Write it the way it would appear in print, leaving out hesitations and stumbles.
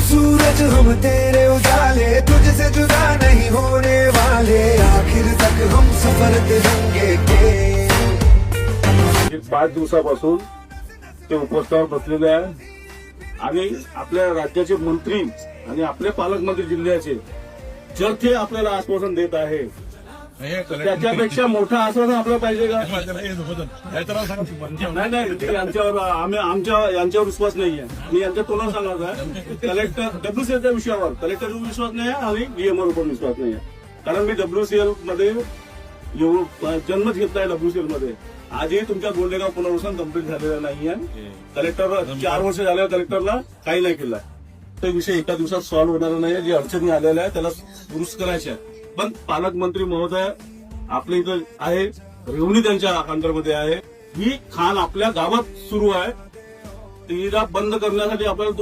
सूरज हम तेरे उजाले, तुझसे जुदा नहीं होने वाले, आखिर तक हम सफर तिरंगे के। 5 दिवसापासून ते उपोषणावर बसलेले आहे आणि आपल्या राज्याचे मंत्री आणि आपले पालकमंत्री जिल्ह्याचे जर ते आपल्याला आश्वासन देत आहे त्याच्यापेक्षा मोठं आश्वासन आपलं पाहिजे का? नाही ते यांच्यावर विश्वास नाहीये. मी यांच्या तोंडावर सांगत आहे कलेक्टर डब्ल्यूसीएलच्या विषयावर कलेक्टरवर विश्वास नाही आणि डीएमओवर पण विश्वास नाही. कारण मी डब्ल्यूसीएल मध्ये जन्मच घेतलाय. डब्ल्यूसीएल मध्ये आजही तुमच्या गोंडेगाव पुनर्वसन कंप्लीट झालेला नाहीये. कलेक्टर 4 वर्ष झाले कलेक्टरला काही नाही केलं. तो विषय एका दिवसात सॉल्व्ह होणार नाही. जे अडचणी आलेल्या आहेत त्याला दुरुस्त करायच्या. पण पालकमंत्री महोदय आपल्या इथं आहे, रेवणी त्यांच्या अंडरमध्ये आहे. ही खाण आपल्या गावात सुरू आहे. तिला बंद करण्यासाठी आपल्याला